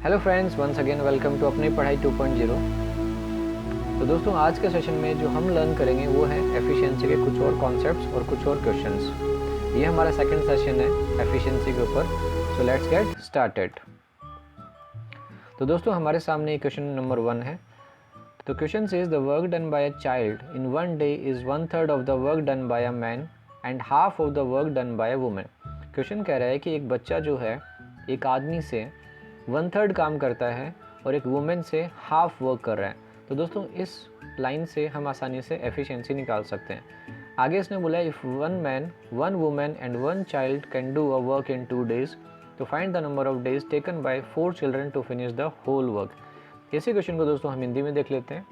Hello friends, once again welcome to अपनी पढ़ाई 2.0। तो दोस्तों, आज के सेशन में जो हम लर्न करेंगे वो है एफिशिएंसी के कुछ और कॉन्सेप्ट्स और कुछ और क्वेश्चंस। ये हमारा सेकंड सेशन है एफिशिएंसी के ऊपर। So let's get started. तो दोस्तों, हमारे सामने क्वेश्चन नंबर 1 है। तो question says the work done by a child in one day is 1/3 of the work done by a man and half of the work done by a women. Question कह रहा है कि एक बच्चा जो है एक आदमी से 1/3 काम करता है और एक वुमेन से हाफ वर्क कर रहा है। तो दोस्तों, इस लाइन से हम आसानी से एफिशिएंसी निकाल सकते हैं। आगे इसने बोला if 1 man 1 women and 1 child can do a work in 2 days तो find the number of days taken by 4 children to finish the whole work. इसी क्वेश्चन को दोस्तों हम हिंदी में देख लेते हैं।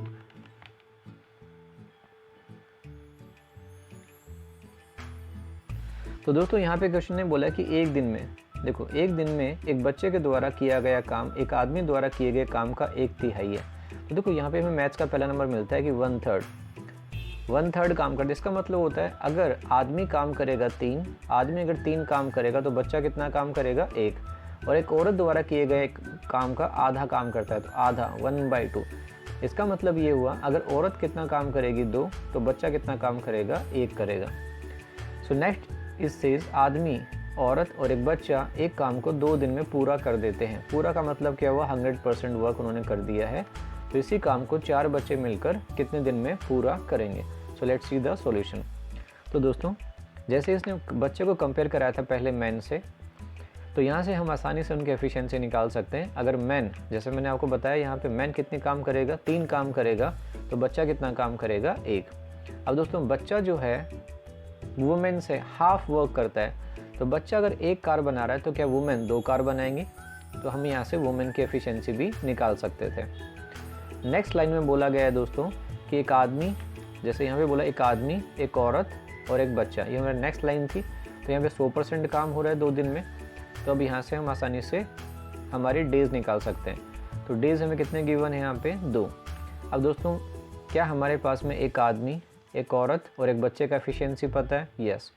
तो दोस्तों, यहाँ पे क्वेश्चन ने बोला कि एक दिन में, देखो, एक दिन में एक बच्चे के द्वारा किया गया काम एक आदमी द्वारा किए गए काम का 1/3 है। तो देखो, यहाँ पे हमें मैथ्स का पहला नंबर मिलता है कि 1/3 काम करते। इसका मतलब होता है अगर आदमी काम करेगा 3, आदमी अगर 3 काम करेगा तो बच्चा कितना काम करेगा 1, और एक औरत द्वारा किए गए काम का आधा काम करता है तो आधा 1/2। इसका मतलब ये हुआ अगर औरत कितना काम करेगी 2 तो बच्चा कितना काम करेगा 1 करेगा। सो नेक्स्ट इस सेज आदमी, औरत और एक बच्चा एक काम को 2 दिन में पूरा कर देते हैं। पूरा का मतलब क्या हुआ, 100% वर्क उन्होंने कर दिया है। तो इसी काम को 4 बच्चे मिलकर कितने दिन में पूरा करेंगे। So let's see the solution. तो दोस्तों, जैसे इसने बच्चे को कंपेयर कराया था पहले मैन से, तो यहाँ से हम आसानी से उनकी एफिशिएंसी निकाल सकते हैं। अगर मैन, जैसे मैंने आपको बताया यहाँ पे मैन कितने काम करेगा, 3 काम करेगा, तो बच्चा कितना काम करेगा 1। अब दोस्तों, बच्चा जो है वुमेन से हाफ वर्क करता है। तो बच्चा अगर 1 कार बना रहा है तो क्या वुमेन 2 कार बनाएंगे। तो हम यहाँ से वुमेन की एफिशिएंसी भी निकाल सकते थे। नेक्स्ट लाइन में बोला गया है दोस्तों कि एक आदमी, जैसे यहाँ पे बोला एक आदमी, एक औरत और एक बच्चा, ये हमारी नेक्स्ट लाइन थी। तो यहाँ पे 100% काम हो रहा है 2 दिन में। तो अब यहाँ से हम आसानी से हमारी डेज निकाल सकते हैं। तो डेज हमें कितने गिवन है यहाँ पे 2। अब दोस्तों, क्या हमारे पास में एक आदमी, एक औरत और एक बच्चे का एफिशिएंसी पता है? यस।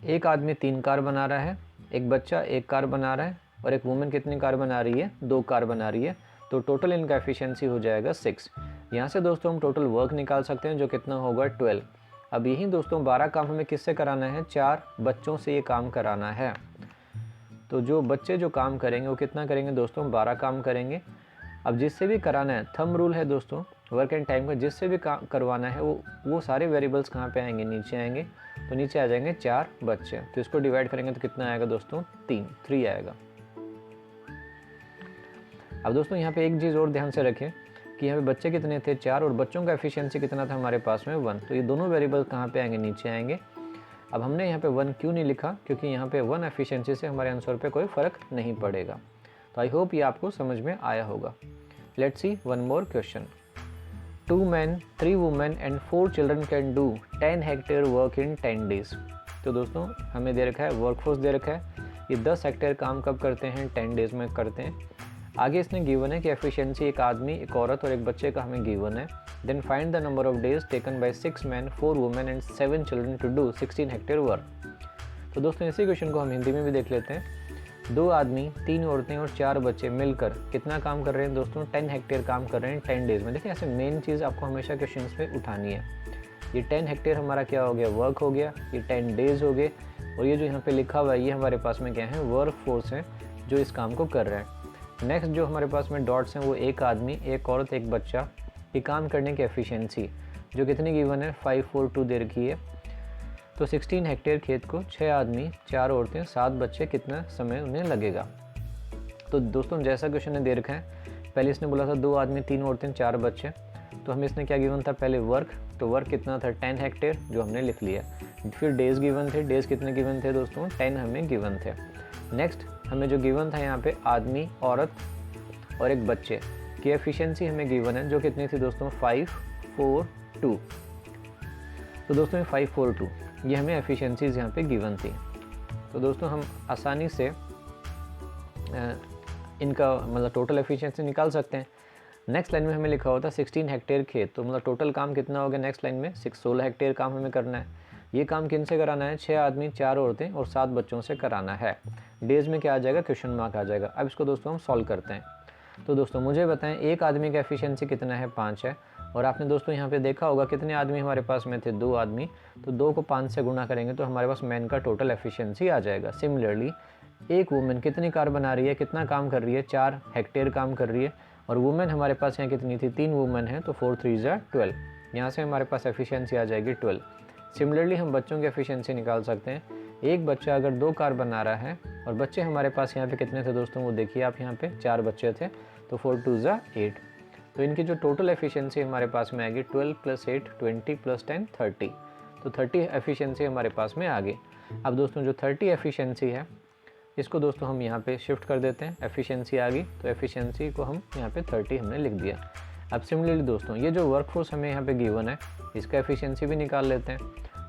एक आदमी 3 कार बना रहा है, एक बच्चा 1 कार बना रहा है और एक वुमेन कितनी कार बना रही है, 2 कार बना रही है। तो टोटल इनका एफिशिएंसी हो जाएगा 6। यहाँ से दोस्तों हम टोटल वर्क निकाल सकते हैं जो कितना होगा 12। अब यही दोस्तों 12 काम हमें किससे कराना है, 4 बच्चों से ये काम कराना है। तो जो बच्चे जो काम करेंगे वो कितना करेंगे दोस्तों, 12 काम करेंगे। अब जिससे भी कराना है, थंब रूल है दोस्तों वर्क एंड टाइम का, जिससे भी करवाना है वो सारे वेरिएबल्स कहाँ पे आएंगे, नीचे आएंगे। तो नीचे आ जाएंगे 4 बच्चे। तो इसको डिवाइड करेंगे तो कितना आएगा दोस्तों, 3 आएगा। अब दोस्तों, यहाँ पे एक चीज़ और ध्यान से रखें कि यहाँ पे बच्चे कितने थे, 4, और बच्चों का एफिशिएंसी कितना था हमारे पास में 1। तो ये दोनों वेरिएबल कहाँ पे आएंगे, नीचे आएंगे। अब हमने यहाँ पे 1 क्यों नहीं लिखा, क्योंकि यहाँ पे 1 एफिशिएंसी से हमारे आंसर पे कोई फ़र्क नहीं पड़ेगा। तो आई होप ये आपको समझ में आया होगा। Let's see one more question. 2 men, 3 women and 4 children can do 10 hectare work in 10 days। तो दोस्तों, हमें दे रखा है वर्कफोर्स दे रखा है, ये 10 हेक्टेयर काम कब करते हैं, 10 डेज में करते हैं। आगे इसने गिवन है कि एफिशिएंसी एक आदमी, एक औरत और एक बच्चे का हमें गिवन है। Then find the number of days taken by 6 men, 4 women and 7 children to do 16 hectare work. तो दोस्तों, इसी क्वेश्चन को हम हिंदी में भी देख लेते हैं। 2 आदमी, 3 औरतें और 4 बच्चे मिलकर कितना काम कर रहे हैं दोस्तों, 10 हेक्टेयर काम कर रहे हैं 10 डेज में। देखिए, ऐसे मेन चीज़ आपको हमेशा क्वेश्चंस में उठानी है। ये 10 हेक्टेयर हमारा क्या हो गया, वर्क हो गया, ये 10 डेज हो गए, और ये जो यहाँ पे लिखा हुआ है ये हमारे पास में क्या है, वर्क फोर्स है जो इस काम को कर रहे हैं। नेक्स्ट जो हमारे पास में डॉट्स हैं वो एक आदमी, एक औरत, एक बच्चा, ये काम करने की एफिशिएंसी जो कितनी गिवन है, 5, 4, 2 दे रखी है। तो 16 हेक्टेयर खेत को 6 आदमी, 4 औरतें, 7 बच्चे, कितना समय उन्हें लगेगा। तो दोस्तों, जैसा क्वेश्चन ने दे रखा है, पहले इसने बोला था 2 आदमी, 3 औरतें, 4 बच्चे। तो हमें इसने क्या गिवन था, पहले वर्क, तो वर्क कितना था 10 हेक्टेयर जो हमने लिख लिया। फिर डेज गिवन थे, डेज कितने गिवन थे दोस्तों, 10 हमें गिवन थे। नेक्स्ट हमें जो गिवन था यहाँ पे आदमी, औरत और एक बच्चे की एफिशिएंसी हमें गिवन है जो कितनी थी दोस्तों, 5, 4, 2। तो दोस्तों, 5, 4, 2 ये हमें एफिशिएंसीज यहाँ पे गिवन थी। तो दोस्तों, हम आसानी से इनका मतलब टोटल एफिशिएंसी निकाल सकते हैं। नेक्स्ट लाइन में हमें लिखा होता है 16 हेक्टेयर खेत, तो मतलब टोटल काम कितना हो गया नेक्स्ट लाइन में, 16 हेक्टेयर काम हमें करना है। ये काम किन से कराना है, 6 आदमी, 4 औरतें और 7 बच्चों से कराना है। डेज में क्या आ जाएगा, क्वेश्चन मार्क आ जाएगा। अब इसको दोस्तों हम सॉल्व करते हैं। तो दोस्तों मुझे बताएं एक आदमी का एफिशिएंसी कितना है, 5 है। और आपने दोस्तों यहाँ पे देखा होगा कितने आदमी हमारे पास में थे, 2 आदमी। तो 2 को 5 से गुणा करेंगे तो हमारे पास मैन का टोटल एफिशिएंसी आ जाएगा। सिमिलरली एक वुमेन कितनी कार बना रही है, कितना काम कर रही है, 4 हेक्टेयर काम कर रही है। और वुमेन हमारे पास यहाँ कितनी थी, 3 वुमेन है, तो 4 3 ज़ा 12। यहाँ से हमारे पास एफिशिएंसी आ जाएगी 12। सिमिलरली हम बच्चों की एफिशिएंसी निकाल सकते हैं। एक बच्चा अगर 2 कार बना रहा है और बच्चे हमारे पास यहाँ पे कितने थे दोस्तों, वो देखिए आप यहाँ पे 4 बच्चे थे, तो 4 2 ज़ा 8। तो इनकी जो टोटल एफिशिएंसी हमारे पास में आएगी 12 + 8 20 + 10 30। तो 30 एफिशिएंसी हमारे पास में आ गई। अब दोस्तों जो 30 एफिशिएंसी है इसको दोस्तों हम यहाँ पे शिफ्ट कर देते हैं। एफिशिएंसी आ गई तो एफिशिएंसी को हम यहाँ पे 30 हमने लिख दिया। अब सिमिलरली दोस्तों ये जो वर्कफोर्स हमें यहाँ पे गिवन है इसका एफिशिएंसी भी निकाल लेते हैं।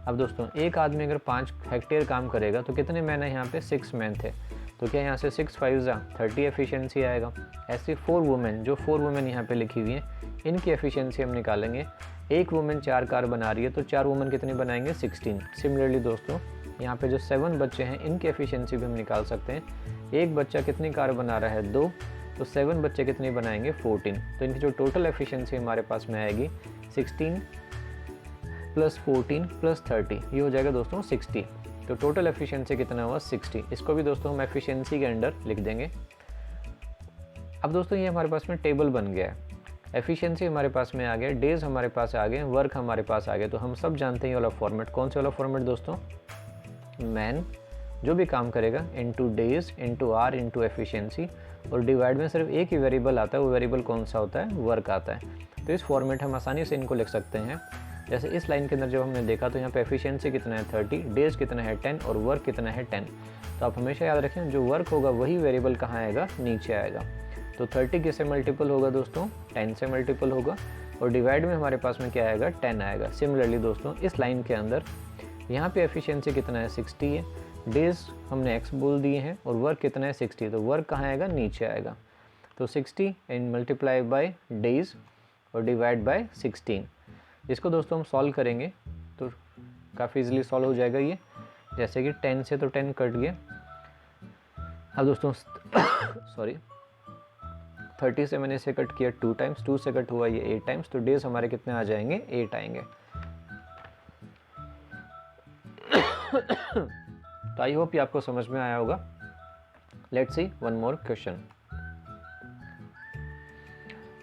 अब दोस्तों एक आदमी अगर 5 हेक्टेयर काम करेगा तो कितने मैन है, यहाँ पे 6 मैन थे, तो क्या यहाँ से 6 5 ज़ा 30 एफिशिएंसी आएगा। ऐसे 4 वुमेन, जो 4 वुमेन यहाँ पे लिखी हुई हैं इनकी एफिशिएंसी हम निकालेंगे। एक वुमेन 4 कार बना रही है तो 4 वुमेन कितनी बनाएंगे, 16। सिमिलरली दोस्तों यहाँ पे जो 7 बच्चे हैं इनकी एफिशिएंसी भी हम निकाल सकते हैं। एक बच्चा कितनी कार बना रहा है, 2, तो 7 बच्चे कितनी बनाएंगे, 14। तो इनकी जो टोटल एफिशिएंसी हमारे पास में आएगी 16 + 14 + 30, ये हो जाएगा दोस्तों 60। तो टोटल एफिशिएंसी कितना हुआ, 60। इसको भी दोस्तों हम एफिशिएंसी के अंडर लिख देंगे। अब दोस्तों ये हमारे पास में टेबल बन गया है। एफिशिएंसी हमारे पास में आ गया, डेज हमारे पास आ गए, वर्क हमारे पास आ गए। तो हम सब जानते हैं ये वाला फॉर्मेट। कौन सा वाला फॉर्मेट दोस्तों, मैन जो भी काम करेगा into days into R into efficiency, और डिवाइड में सिर्फ एक ही वेरिएबल आता है, वो वेरिएबल कौन सा होता है, वर्क आता है। तो इस फॉर्मेट हम आसानी से इनको लिख सकते हैं। जैसे इस लाइन के अंदर जब हमने देखा तो यहाँ पे एफिशिएंसी कितना है 30, डेज कितना है 10 और वर्क कितना है 10। तो आप हमेशा याद रखें जो वर्क होगा वही वेरिएबल कहाँ आएगा, नीचे आएगा। तो 30 किससे मल्टीपल होगा दोस्तों, 10 से मल्टीपल होगा, और डिवाइड में हमारे पास में क्या आएगा, 10 आएगा। सिमिलरली दोस्तों इस लाइन के अंदर यहाँ पे एफिशिएंसी कितना है, 60 है, डेज हमने x बोल दिए हैं, और वर्क कितना है 60, तो वर्क कहाँ आएगा, नीचे आएगा। तो 60 इन मल्टीप्लाई बाय डेज और डिवाइड बाय 16। इसको दोस्तों हम सॉल्व करेंगे तो काफ़ी इजीली सॉल्व हो जाएगा ये। जैसे कि 10 से तो 10 कट गया। अब दोस्तों सॉरी 30 से मैंने इसे कट किया 2 टाइम्स, 2 से कट हुआ ये 8 टाइम्स, तो डेज हमारे कितने आ जाएंगे, 8 आएंगे। तो आई होप ये आपको समझ में आया होगा। Let's see one more question.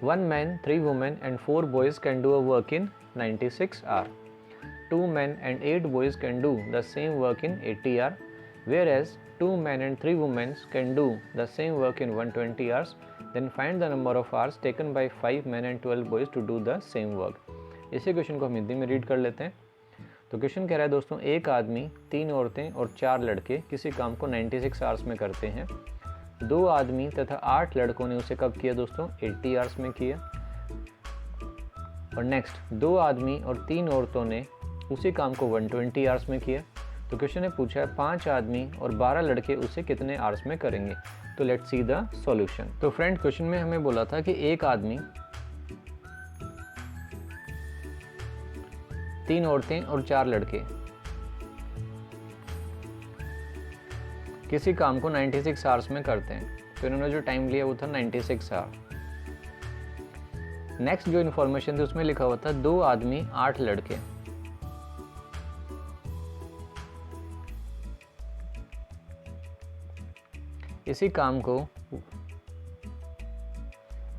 1 man, 3 women and 4 boys can do a work in 96 hours. 2 men and 8 boys can do the same work in 80 hours, whereas 2 men and 3 women can do the same work in 120 hours. Then find the number of hours taken by 5 men and 12 boys to do the same work. इसी question को हम हिंदी में read कर लेते हैं। तो question कह रहा है दोस्तों एक आदमी, 3 औरतें और 4 लड़के किसी काम को 96 आवर्स में करते हैं। 2 आदमी तथा 8 लड़कों ने उसे कब किया दोस्तों, 80 आवर्स में किया। और नेक्स्ट 2 आदमी और 3 औरतों ने उसी काम को 120 आवर्स में किया। तो क्वेश्चन ने पूछा है 5 आदमी और 12 लड़के उसे कितने आवर्स में करेंगे। तो लेट्स सी द सॉल्यूशन। तो फ्रेंड क्वेश्चन में हमें बोला था कि एक आदमी, 3 औरतें और 4 लड़के किसी काम को 96 आवर्स में करते हैं। तो इन्होंने जो टाइम लिया वो था 96 आवर। नेक्स्ट जो इन्फॉर्मेशन थी उसमें लिखा हुआ था 2 आदमी 8 लड़के। इसी काम को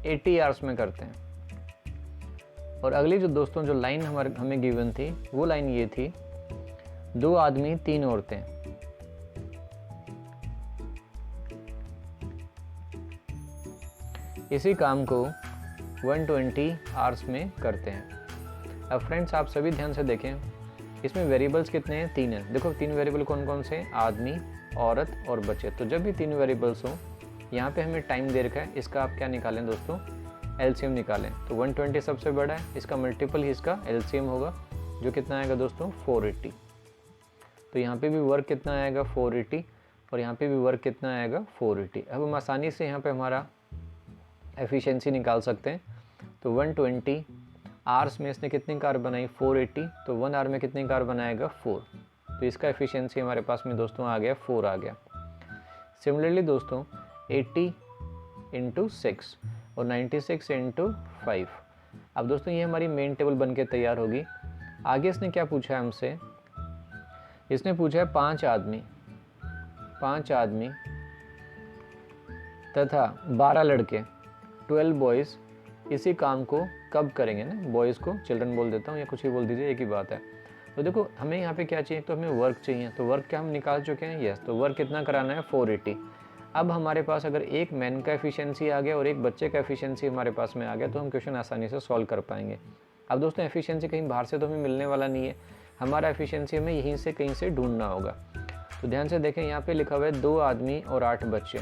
80 आवर्स में करते हैं। और अगली जो दोस्तों जो लाइन हमें गिवन थी वो लाइन ये थी 2 आदमी 3 औरतें इसी काम को 120 आवर्स में करते हैं। अब फ्रेंड्स आप सभी ध्यान से देखें, इसमें वेरिएबल्स कितने हैं, 3 हैं। देखो 3 वेरिएबल कौन कौन से, आदमी, औरत और बच्चे। तो जब भी 3 वेरिएबल्स हो, यहाँ पे हमें टाइम दे रखा है, इसका आप क्या निकालें दोस्तों, एलसीएम निकालें। तो 120 सबसे बड़ा है, इसका मल्टीपल ही इसका एलसीएम होगा, जो कितना आएगा दोस्तों 480। तो यहाँ पे भी वर्क कितना आएगा 480, और यहाँ पे भी वर्क कितना आएगा 480। अब हम आसानी से यहाँ पे हमारा एफिशिएंसी निकाल सकते हैं। तो 120 आवर्स में इसने कितनी कार बनाई 480, तो 1 आवर में कितनी कार बनाएगा 4। तो इसका एफिशिएंसी हमारे पास में दोस्तों आ गया 4 आ गया। सिमिलरली दोस्तों 80 × 6, और 96 इंटू 5। अब दोस्तों ये हमारी मेन टेबल बन के तैयार होगी। आगे इसने क्या पूछा है हमसे, इसने पूछा है 5 आदमी तथा 12 लड़के 12 बॉयज़ इसी काम को कब करेंगे ना, बॉयज़ को चिल्ड्रन बोल देता हूँ या कुछ भी बोल दीजिए, एक ही बात है। तो देखो हमें यहाँ पे क्या चाहिए, तो हमें वर्क चाहिए, तो वर्क क्या हम निकाल चुके हैं, यस। तो वर्क कितना कराना है 480। अब हमारे पास अगर एक मैन का एफिशिएंसी आ गया और एक बच्चे का एफिशिएंसी हमारे पास में आ गया तो हम क्वेश्चन आसानी से सॉल्व कर पाएंगे। अब दोस्तों एफिशिएंसी कहीं बाहर से तो हमें मिलने वाला नहीं है, हमारा एफिशिएंसी हमें यहीं से कहीं से ढूंढना होगा। तो ध्यान से देखें, यहाँ पे लिखा हुआ है 2 आदमी और 8 बच्चे।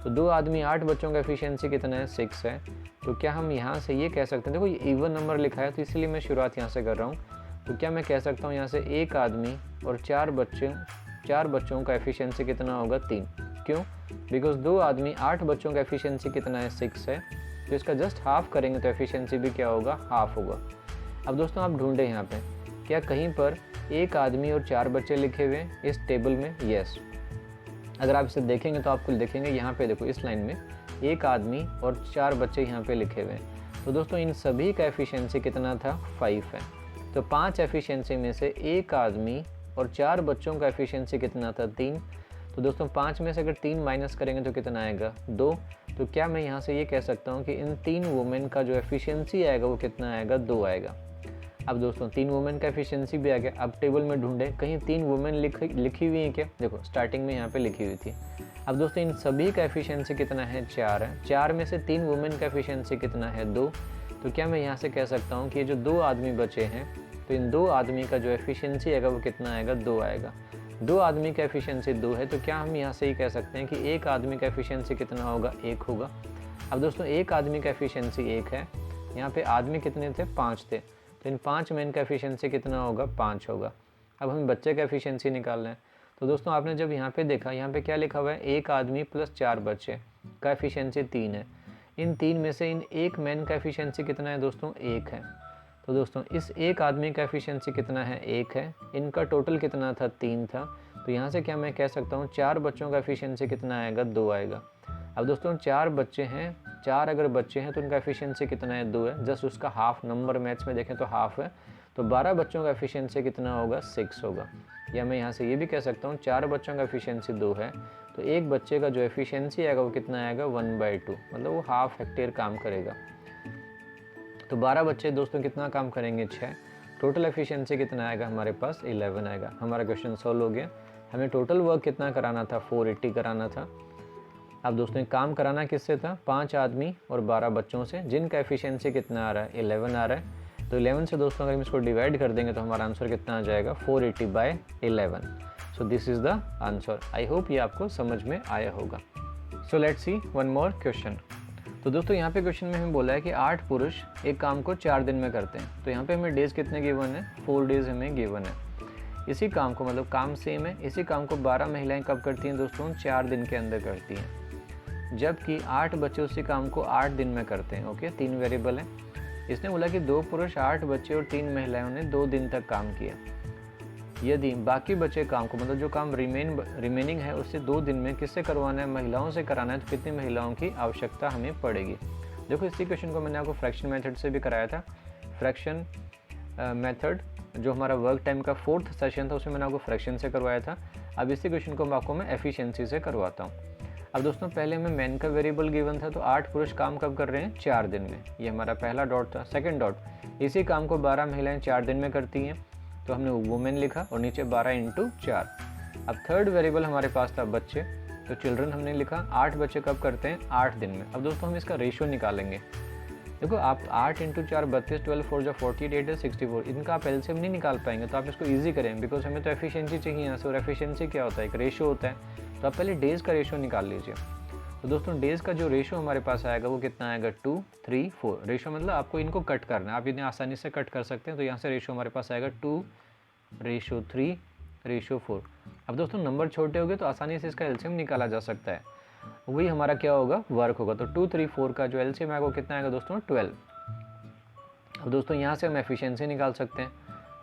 तो 2 आदमी 8 बच्चों का एफिशिएंसी कितना है, 6 है। तो क्या हम यहाँ से ये कह सकते हैं, देखो ये इवन नंबर लिखा है तो इसलिए मैं शुरुआत यहाँ से कर रहा हूँ। तो क्या मैं कह सकता हूँ यहाँ से एक आदमी और 4 बच्चों का एफिशिएंसी कितना होगा, 3। क्यों, बिकॉज 2 आदमी 8 बच्चों का एफिशिएंसी कितना है, 6 है। तो इसका जस्ट हाफ करेंगे तो एफिशिएंसी भी क्या होगा, हाफ होगा। अब दोस्तों आप ढूंढें यहाँ पे क्या कहीं पर एक आदमी और 4 बच्चे लिखे हुए हैं इस टेबल में, यस। अगर आप इसे देखेंगे तो आपको देखेंगे यहाँ पे देखो इस लाइन में एक आदमी और 4 बच्चे यहाँ पे लिखे हुए हैं। तो दोस्तों इन सभी का एफिशिएंसी कितना था, 5 है। तो 5 एफिशिएंसी में से एक आदमी और 4 बच्चों का एफिशिएंसी कितना था, 3। तो दोस्तों 5 में से अगर 3 माइनस करेंगे तो कितना आएगा, 2। तो क्या मैं यहाँ से ये कह सकता हूँ कि इन 3 वुमेन का जो एफिशिएंसी आएगा वो कितना आएगा, 2 आएगा। अब दोस्तों 3 वुमेन का एफिशिएंसी भी आ गया। अब टेबल में ढूंढें कहीं 3 वुमेन लिखी हुई हैं क्या, देखो स्टार्टिंग में यहाँ पे लिखी हुई थी। अब दोस्तों इन सभी का एफिशिएंसी कितना है, 4 है। 4 में से 3 वुमेन का एफिशिएंसी कितना है, 2। तो क्या मैं यहाँ से कह सकता हूँ कि ये जो 2 आदमी बचे हैं तो इन 2 आदमी का जो एफिशिएंसी आएगा वो कितना आएगा, 2 आएगा। 2 आदमी का एफिशिएंसी 2 है। तो क्या हम यहाँ से ही कह सकते हैं कि एक आदमी का एफिशिएंसी कितना होगा, 1 होगा। अब दोस्तों एक आदमी का एफिशिएंसी 1 है, यहाँ पे आदमी कितने थे, 5 थे। तो इन 5 मैन का एफिशिएंसी कितना होगा, 5 होगा। अब हमें बच्चे का एफिशिएंसी निकालना है। तो दोस्तों आपने जब यहाँ पे देखा, यहाँ पे क्या लिखा हुआ है, एक आदमी प्लस 4 बच्चे का एफिशिएंसी 3 है। इन 3 में से इन एक मैन का एफिशिएंसी कितना है दोस्तों, 1 है। तो दोस्तों इस एक आदमी का एफिशिएंसी कितना है, 1 है। इनका टोटल कितना था, 3 था। तो यहाँ से क्या मैं कह सकता हूँ 4 बच्चों का एफिशिएंसी कितना आएगा, 2 आएगा। अब दोस्तों 4 बच्चे हैं, 4 अगर बच्चे हैं तो उनका एफिशिएंसी कितना है, 2 है। जस्ट उसका हाफ, नंबर मैथ्स में देखें तो हाफ है। तो 12 बच्चों का एफिशिएंसी कितना होगा, 6 होगा। या मैं यहाँ से ये भी कह सकता हूँ 4 बच्चों का एफिशिएंसी 2 है, तो एक बच्चे का जो एफिशिएंसी आएगा वो कितना आएगा, 1/2, मतलब वो हाफ हेक्टेयर काम करेगा। तो 12 बच्चे दोस्तों कितना काम करेंगे, 6। टोटल एफिशिएंसी कितना आएगा हमारे पास, 11 आएगा। हमारा क्वेश्चन सॉल्व हो गया। हमें टोटल वर्क कितना कराना था, 480 कराना था। अब दोस्तों काम कराना किससे था, 5 आदमी और 12 बच्चों से, जिनका एफिशिएंसी कितना आ रहा है, 11 आ रहा है। तो 11 से दोस्तों अगर हम इसको डिवाइड कर देंगे तो हमारा आंसर कितना आ जाएगा, 480/11। So this is the answer. I hope ये आपको समझ में आया होगा। So let's see one more question. तो दोस्तों यहाँ पे क्वेश्चन में हमें बोला है कि 8 पुरुष एक काम को 4 दिन में करते हैं। तो यहाँ पे हमें डेज़ कितने गिवन है, 4 डेज़ हमें गिवन है। इसी काम को, मतलब काम सेम है, इसी काम को 12 महिलाएं कब करती हैं दोस्तों, 4 दिन के अंदर करती हैं। जबकि 8 बच्चे उसी काम को 8 दिन में करते हैं। ओके, 3 वेरिएबल है। इसने बोला कि 2 पुरुष 8 बच्चे और 3 महिलाओं ने 2 दिन तक काम किया। यदि बाकी बचे काम को, मतलब जो काम रिमेनिंग है उससे 2 दिन में किससे करवाना है, महिलाओं से कराना है, तो कितनी महिलाओं की आवश्यकता हमें पड़ेगी। देखो इसी क्वेश्चन को मैंने आपको फ्रैक्शन मेथड से भी कराया था। फ्रैक्शन मेथड जो हमारा वर्क टाइम का 4th सेशन था उसमें मैंने आपको फ्रैक्शन से करवाया था। अब इसी क्वेश्चन को आपको मैं एफिशिएंसी से करवाता हूँ। अब दोस्तों पहले हमें मैन का वेरिएबल गिवन था, तो 8 पुरुष काम कब कर रहे हैं, 4 दिन में। ये हमारा पहला डॉट था। सेकंड डॉट, इसी काम को 12 महिलाएं 4 दिन में करती हैं, तो हमने वुमेन लिखा और नीचे 12 × 4। अब थर्ड वेरिएबल हमारे पास था बच्चे, तो चिल्ड्रन हमने लिखा। 8 बच्चे कब करते हैं, 8 दिन में। अब दोस्तों हम इसका रेशियो निकालेंगे। देखो आप 8 × 4 32, 12 4 जो 48, 8 64, इनका आप एलसीएम नहीं निकाल पाएंगे। तो आप इसको ईजी करें, बिकॉज हमें तो एफिशिएंसी चाहिए यहाँ से, और एफिशिएंसी क्या होता है, एक रेशियो होता है। तो आप पहले डेज़ का रेशियो निकाल लीजिए। तो दोस्तों डेज़ का जो रेशियो हमारे पास आएगा वो कितना आएगा, 2 3 4। रेशियो मतलब आपको इनको कट करना है, आप इन्हें आसानी से कट कर सकते हैं। तो यहाँ से रेशियो हमारे पास आएगा 2:3:4। अब दोस्तों नंबर छोटे हो गए तो आसानी से इसका एलसीएम निकाला जा सकता है। वही हमारा क्या होगा, वर्क होगा। तो 2 3 4 का जो एलसीएम आएगा वो कितना आएगा दोस्तों, 12। अब दोस्तों यहाँ से हम एफिशिएंसी निकाल सकते हैं।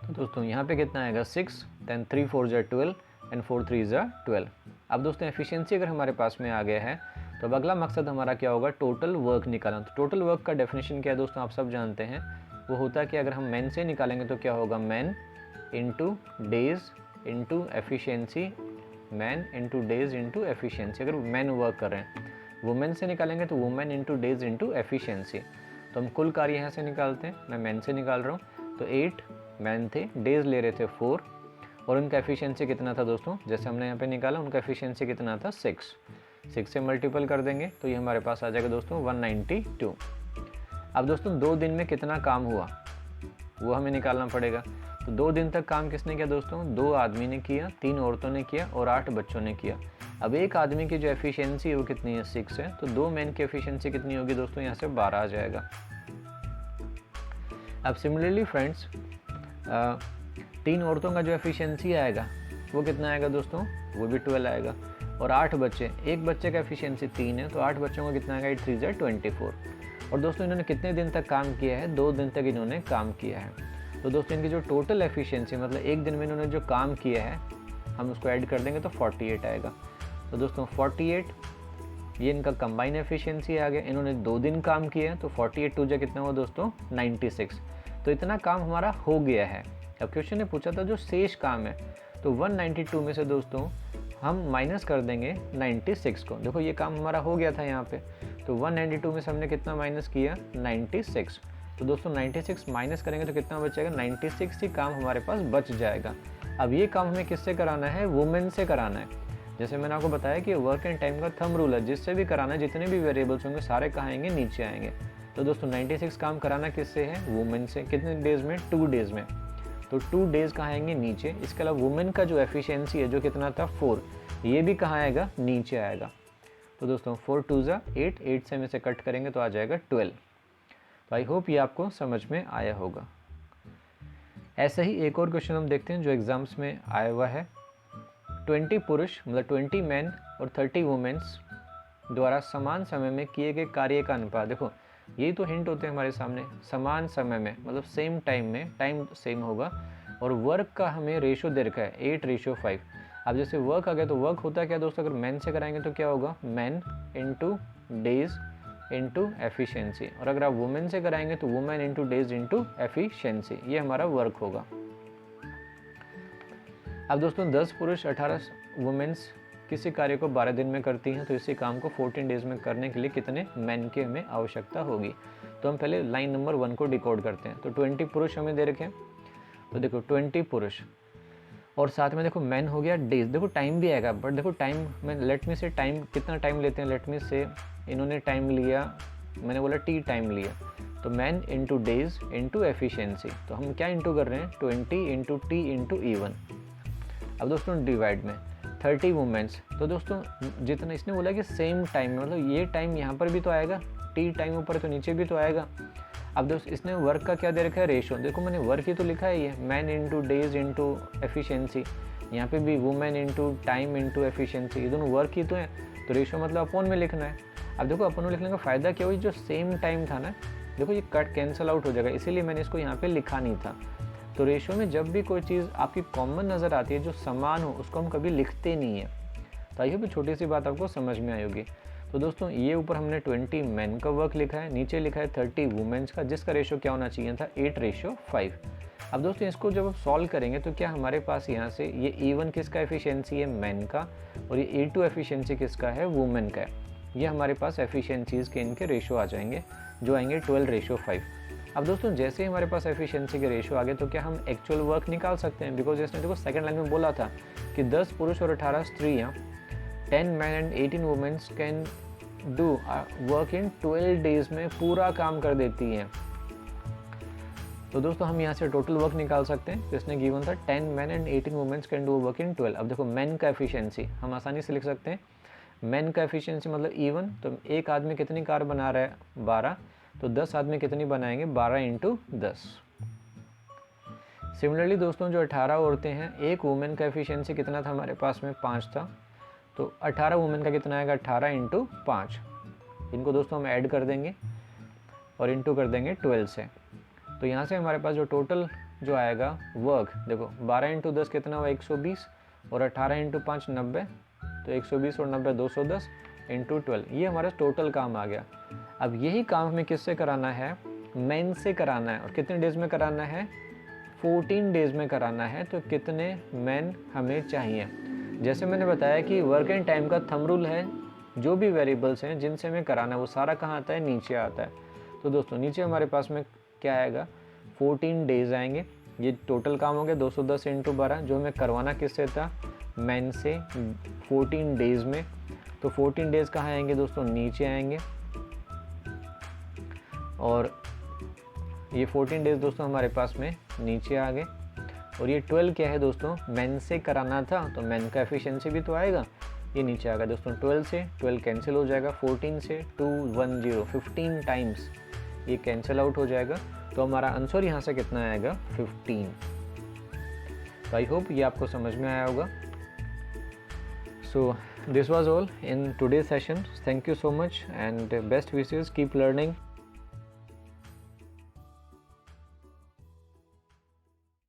तो दोस्तों यहाँ पे कितना आएगा, 6, then 3 4 12 एंड 4 3 12। अब दोस्तों एफिशिएंसी अगर हमारे पास में आ गया है तो अब अगला मकसद हमारा क्या होगा, टोटल वर्क निकालना। तो टोटल वर्क का डेफिनेशन क्या है दोस्तों, आप सब जानते हैं, वो होता है कि अगर हम मैन से निकालेंगे तो क्या होगा, man into days into efficiency, man into days into efficiency. अगर मैन वर्क कर रहे हैं, वुमेन से निकालेंगे तो women into days into efficiency. तो हम कुल कार्य यहाँ से निकालते हैं, मैं मैन से निकाल रहा हूँ, तो 8 मैन थे, डेज ले रहे थे 4, और उनका एफिशिएंसी कितना था दोस्तों, जैसे हमने यहाँ पे निकाला, उनका एफिशिएंसी कितना था 6 से मल्टीपल कर देंगे तो ये हमारे पास आ जाएगा दोस्तों 192। अब दोस्तों 2 दिन में कितना काम हुआ वो हमें निकालना पड़ेगा। तो 2 दिन तक काम किसने किया दोस्तों, 2 आदमी ने किया, 3 औरतों ने किया और 8 बच्चों ने किया। अब एक आदमी की जो एफिशिएंसी है वो कितनी है, 6 है, तो 2 मैन की एफिशिएंसी कितनी होगी दोस्तों, यहाँ से 12 आ जाएगा। अब सिमिलरली फ्रेंड्स 3 औरतों का जो एफिशिएंसी आएगा वो कितना आएगा दोस्तों, वो भी 12 आएगा। और 8 बच्चे, एक बच्चे का एफिशिएंसी 3 है, तो 8 बच्चों का कितना आएगा, 8 3 ज़ा 24। और दोस्तों इन्होंने कितने दिन तक काम किया है, 2 दिन तक इन्होंने काम किया है। तो दोस्तों इनकी जो टोटल एफिशिएंसी, मतलब एक दिन में इन्होंने जो काम किया है, हम उसको ऐड कर देंगे तो 48 आएगा। तो दोस्तों 48 ये इनका कंबाइन एफिशिएंसी आ गया। इन्होंने 2 दिन काम किया है, तो 48 2 जा कितना हुआ दोस्तों, 96। तो इतना काम हमारा हो गया है। अब क्वेश्चन ने पूछा था जो शेष काम है, तो 192 में से दोस्तों हम माइनस कर देंगे 96 को। देखो ये काम हमारा हो गया था यहाँ पे, तो 192 में से हमने कितना माइनस किया, 96। तो दोस्तों 96 माइनस करेंगे तो कितना बचेगा, 96 ही काम हमारे पास बच जाएगा। अब ये काम हमें किससे कराना है, वुमेन से कराना है। जैसे मैंने आपको बताया कि वर्क एंड टाइम का थंब रूल है, जिससे भी कराना है, जितने भी वेरिएबल्स होंगे सारे कहाँ आएंगे, नीचे आएंगे। तो दोस्तों 96 काम कराना किससे है, वुमेन से। कितने डेज में, 2 डेज में, तो 2 डेज कहाँ आएंगे, नीचे। इसके अलावा वुमेन का जो एफिशिएंसी है जो कितना था 4, ये भी कहाँ आएगा, नीचे आएगा। तो दोस्तों 4 2 ज़ा 8, 8 से में से कट करेंगे तो आ जाएगा 12। तो आई होप ये आपको समझ में आया होगा। ऐसा ही एक और क्वेश्चन हम देखते हैं जो एग्जाम्स में आया हुआ है। 20 पुरुष मतलब 20 मैन और 30 वुमेन्स द्वारा समान समय में किए गए कार्य का अनुपात। देखो यही तो हिंट होते हैं हमारे सामने, समान समय में मतलब सेम टाइम में, टाइम सेम होगा, और वर्क का हमें रेशो दे रखा है 8:5। अब जैसे वर्क आ गया तो वर्क होता है क्या दोस्तों, अगर मैन से कराएंगे तो क्या होगा, man into days into efficiency, और अगर आप वुमेन से कराएंगे तो women into days into efficiency, ये हमारा वर्क होगा। अब दोस्तों 10 पुरुष 18 वुमेन्स किसी कार्य को 12 दिन में करती हैं, तो इसी काम को 14 डेज में करने के लिए कितने मैन की हमें आवश्यकता होगी। तो हम पहले लाइन नंबर 1 को डिकोड करते हैं। तो 20 पुरुष हमें दे रखे हैं, तो देखो 20 पुरुष और साथ में देखो मैन हो गया, डेज। देखो टाइम भी आएगा, बट देखो टाइम में लेट मी से टाइम कितना टाइम लेते हैं, लेट मी से इन्होंने टाइम लिया, मैंने बोला टी टाइम लिया, तो man into days into efficiency. तो हम क्या इंटू कर रहे हैं, 20 इंटू टी इंटू E1। अब दोस्तों डिवाइड में 30 वुमेन्स, तो दोस्तों जितना इसने बोला कि सेम टाइम में, मतलब ये टाइम यहाँ पर भी तो आएगा, टी टाइम ऊपर तो नीचे भी तो आएगा। अब दोस्त इसने वर्क का क्या दे रखा है, रेशो। देखो मैंने वर्क ही तो लिखा है, ये man into days into efficiency, यहाँ पे भी women into time into efficiency, ये दोनों वर्क ही तो है, तो रेशो मतलब अपॉन में लिखना है। अब देखो अपॉन में लिखने का फ़ायदा क्या हुई, जो सेम टाइम था ना, देखो ये कट कैंसिल आउट हो जाएगा, इसीलिए मैंने इसको यहाँ पे लिखा नहीं था। तो रेशो में जब भी कोई चीज़ आपकी कॉमन नज़र आती है जो समान हो, उसको हम कभी लिखते नहीं है। तो आइए भी छोटी सी बात आपको समझ में आई होगी। तो दोस्तों ये ऊपर हमने 20 मैन का वर्क लिखा है, नीचे लिखा है 30 वुमेन्स का, जिसका रेशो क्या होना चाहिए था, 8:5। अब दोस्तों इसको जब आप सॉल्व करेंगे तो क्या हमारे पास यहाँ से ये E1 किसका एफिशिएंसी है, मैन का, और ये E2 एफिशिएंसी किसका है, वुमेन का है। ये हमारे पास एफिशिएंसीज़ के इनके रेशो आ जाएंगे, जो आएंगे 12:5। अब दोस्तों जैसे ही हमारे पास एफिशिएंसी के रेशो आ गए तो क्या हम एक्चुअल वर्क निकाल सकते हैं, बिकॉज इसने देखो सेकंड लाइन में बोला था कि 10 पुरुष और 18 स्त्रियाँ, 10 man and 18 womens can do work in 12 days में पूरा काम कर देती हैं। तो दोस्तों हम यहाँ से टोटल वर्क निकाल सकते हैं। तो इसने गिवन था 10 man and 18 womens can do work in 12। अब देखो मैन का एफिशिएंसी हम आसानी से लिख सकते हैं, मैन का एफिशिएंसी मतलब E1, तो एक आदमी कितनी कार बना रहा है, 12, तो 10 आदमी कितनी बनाएंगे, 12 इंटू 10। सिमिलरली दोस्तों जो 18 औरतें हैं, एक वुमेन का एफिशिएंसी कितना था हमारे पास में, 5 था, तो 18 वुमेन का कितना आएगा, 18 इंटू 5। इनको दोस्तों हम ऐड कर देंगे और इंटू कर देंगे 12 से। तो यहाँ से हमारे पास जो टोटल जो आएगा वर्क, देखो 12 इंटू 10 कितना हुआ, 120, और 18 इंटू 5 90, तो 120 और 90 210, इंटू 12, ये हमारा टोटल काम आ गया। अब यही काम हमें किससे कराना है, मैन से कराना है। और कितने डेज़ में कराना है, 14 डेज़ में कराना है। तो कितने मैन हमें चाहिए। जैसे मैंने बताया कि वर्क एंड टाइम का थंब रूल है, जो भी वेरिएबल्स हैं जिनसे हमें कराना है वो सारा कहाँ आता है, नीचे आता है। तो दोस्तों नीचे हमारे पास में क्या आएगा, 14 डेज़ आएंगे। ये टोटल काम हो गया 210 इंटू 12, जो हमें करवाना किससे था, मैन से 14 डेज़ में। तो 14 डेज़ कहाँ आएंगे दोस्तों, नीचे आएंगे। और ये 14 डेज़ दोस्तों हमारे पास में नीचे आ गए। और ये 12 क्या है दोस्तों, मैन से कराना था, तो मैन का एफिशिएंसी भी तो आएगा, ये नीचे आ गया दोस्तों। 12 से 12 कैंसिल हो जाएगा, 14 से 210 15 टाइम्स ये कैंसिल आउट हो जाएगा। तो हमारा आंसर यहाँ से कितना आएगा, 15। तो आई होप ये आपको समझ में आया होगा। So this was all in today session. Thank you so much and best wishes, keep learning.